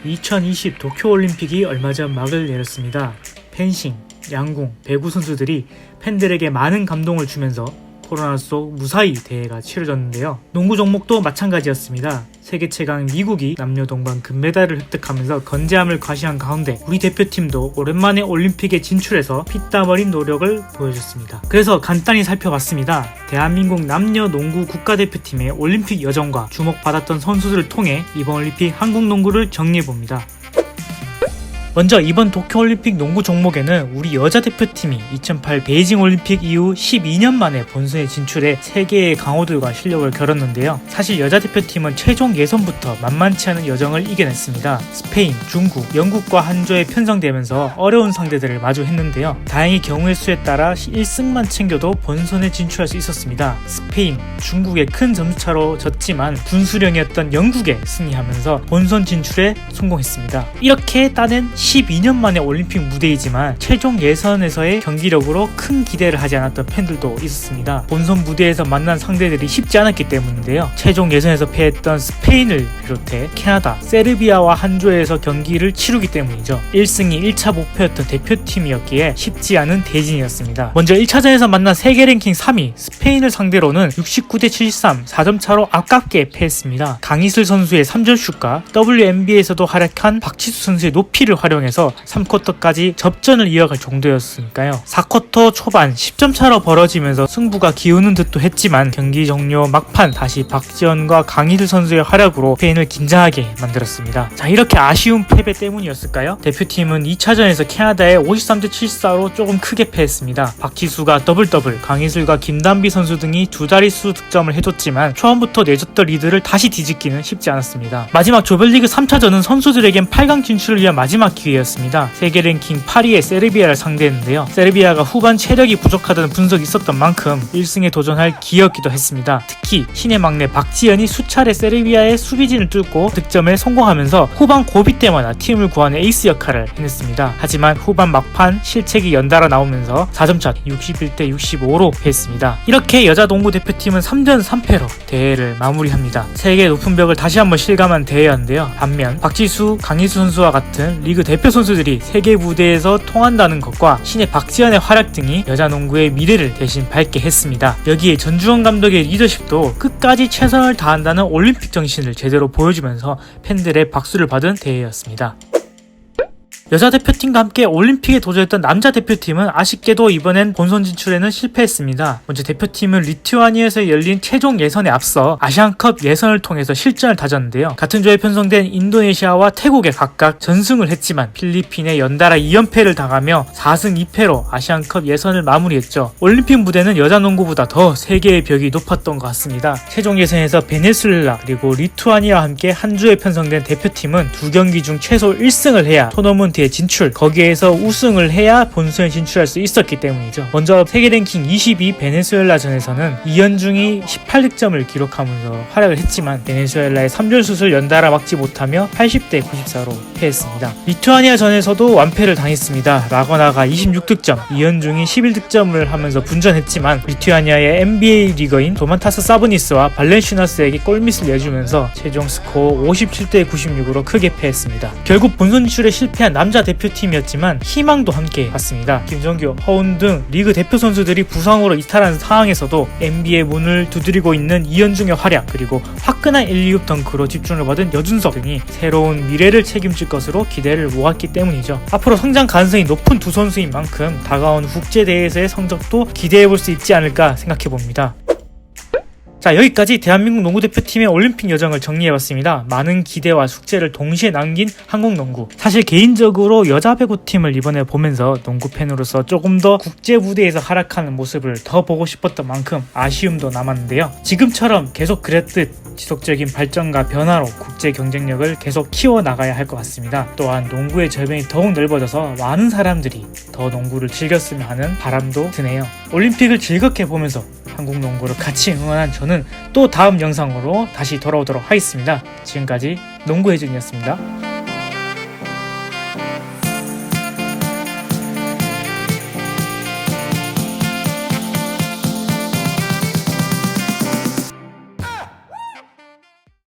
2020 도쿄올림픽이 얼마 전 막을 내렸습니다. 펜싱, 양궁, 배구 선수들이 팬들에게 많은 감동을 주면서 코로나 속 무사히 대회가 치러졌는데요. 농구 종목도 마찬가지였습니다. 세계 최강 미국이 남녀 동반 금메달을 획득하면서 건재함을 과시한 가운데 우리 대표팀도 오랜만에 올림픽에 진출해서 피땀 어린 노력을 보여줬습니다. 그래서 간단히 살펴봤습니다. 대한민국 남녀 농구 국가대표팀의 올림픽 여정과 주목받았던 선수들을 통해 이번 올림픽 한국 농구를 정리해봅니다. 먼저 이번 도쿄올림픽 농구 종목에는 우리 여자 대표팀이 2008 베이징 올림픽 이후 12년 만에 본선에 진출해 세계의 강호들과 실력을 겨뤘는데요. 사실 여자 대표팀은 최종 예선부터 만만치 않은 여정을 이겨냈습니다. 스페인, 중국, 영국과 한조에 편성되면서 어려운 상대들을 마주했는데요. 다행히 경우의 수에 따라 1승만 챙겨도 본선에 진출할 수 있었습니다. 스페인, 중국에 큰 점수차로 졌지만 분수령이었던 영국에 승리하면서 본선 진출에 성공했습니다. 이렇게 따낸 12년 만의 올림픽 무대이지만 최종 예선에서의 경기력으로 큰 기대를 하지 않았던 팬들도 있었습니다. 본선 무대에서 만난 상대들이 쉽지 않았기 때문인데요. 최종 예선에서 패했던 스페인을 비롯해 캐나다, 세르비아와 한조에서 경기를 치르기 때문이죠. 1승이 1차 목표였던 대표팀이었기에 쉽지 않은 대진이었습니다. 먼저 1차전에서 만난 세계 랭킹 3위 스페인을 상대로는 69대 73, 4점 차로 아깝게 패했습니다. 강희슬 선수의 3점 슛과 WNBA에서도 활약한 박지수 선수의 높이를 활용해서 3쿼터까지 접전을 이어갈 정도였으니까요. 4쿼터 초반 10점 차로 벌어지면서 승부가 기우는 듯도 했지만 경기 종료 막판 다시 박지원과 강희슬 선수의 활약으로 스페인을 긴장하게 만들었습니다. 자, 이렇게 아쉬운 패배 때문이었을까요? 대표팀은 2차전에서 캐나다에 53대 74로 조금 크게 패했습니다. 박지수가 더블, 강희슬과 김단비 선수 등이 두 자릿수 득점을 해줬지만 초반부터 내줬던 리드를 다시 뒤집기는 쉽지 않았습니다. 마지막 조별리그 3차전은 선수들에겐 8강 진출을 위한 마지막 기회였습니다. 세계 랭킹 8위의 세르비아를 상대했는데요. 세르비아가 후반 체력이 부족하다는 분석이 있었던 만큼 1승에 도전할 기회였기도 했습니다. 특히 신의 막내 박지현이 수차례 세르비아의 수비진을 뚫고 득점에 성공하면서 후반 고비 때마다 팀을 구하는 에이스 역할을 해냈습니다. 하지만 후반 막판 실책이 연달아 나오면서 4점차 61대 65로 패했습니다. 이렇게 여자 농구 대표팀은 3전 3패로 대회를 마무리합니다. 세계의 높은 벽을 다시 한번 실감한 대회였는데요. 반면 박지수, 강희수 선수와 같은 리그 대표 선수들이 세계 무대에서 통한다는 것과 신의 박지현의 활약 등이 여자 농구의 미래를 대신 밝게 했습니다. 여기에 전주원 감독의 리더십도 끝까지 최선을 다한다는 올림픽 정신을 제대로 보여주면서 팬들의 박수를 받은 대회였습니다. 여자 대표팀과 함께 올림픽에 도전했던 남자 대표팀은 아쉽게도 이번엔 본선 진출에는 실패했습니다. 먼저 대표팀은 리투아니아에서 열린 최종 예선에 앞서 아시안컵 예선을 통해서 실전을 다졌는데요. 같은 조에 편성된 인도네시아와 태국에 각각 전승을 했지만 필리핀에 연달아 2연패를 당하며 4승 2패로 아시안컵 예선을 마무리했죠. 올림픽 무대는 여자 농구보다 더 세계의 벽이 높았던 것 같습니다. 최종 예선에서 베네수엘라 그리고 리투아니아와 함께 한 조에 편성된 대표팀은 두 경기 중 최소 1승을 해야 토너먼트에 진출, 거기에서 우승을 해야 본선에 진출할 수 있었기 때문이죠. 먼저 세계 랭킹 22 베네수엘라전에서는 이현중이 18득점을 기록하면서 활약을 했지만 베네수엘라의 3점슛을 연달아 막지 못하며 80대 94로 패했습니다. 리투아니아전에서도 완패를 당했습니다. 라거나가 26득점, 이현중이 11득점을 하면서 분전했지만 리투아니아의 NBA 리거인 도만타스 사보니스와 발렌시나스에게 골밑을 내주면서 최종 스코어 57대 96으로 크게 패했습니다. 결국 본선 진출에 실패한 남자 대표팀이었지만 희망도 함께 봤습니다. 김정규, 허운 등 리그 대표 선수들이 부상으로 이탈한 상황에서도 NBA 문을 두드리고 있는 이현중의 활약, 그리고 화끈한 엘리웁 덩크로 집중을 받은 여준석 등이 새로운 미래를 책임질 것으로 기대를 모았기 때문이죠. 앞으로 성장 가능성이 높은 두 선수인 만큼 다가온 국제대회에서의 성적도 기대해볼 수 있지 않을까 생각해봅니다. 자, 여기까지 대한민국 농구대표팀의 올림픽 여정을 정리해봤습니다. 많은 기대와 숙제를 동시에 남긴 한국 농구. 사실 개인적으로 여자 배구팀을 이번에 보면서 농구팬으로서 조금 더 국제 무대에서 활약하는 모습을 더 보고 싶었던 만큼 아쉬움도 남았는데요. 지금처럼 계속 그랬듯 지속적인 발전과 변화로 국제 경쟁력을 계속 키워나가야 할 것 같습니다. 또한 농구의 저변이 더욱 넓어져서 많은 사람들이 더 농구를 즐겼으면 하는 바람도 드네요. 올림픽을 즐겁게 보면서 한국 농구를 같이 응원한 저는 또 다음 영상으로 다시 돌아오도록 하겠습니다. 지금까지 농구혜준이었습니다.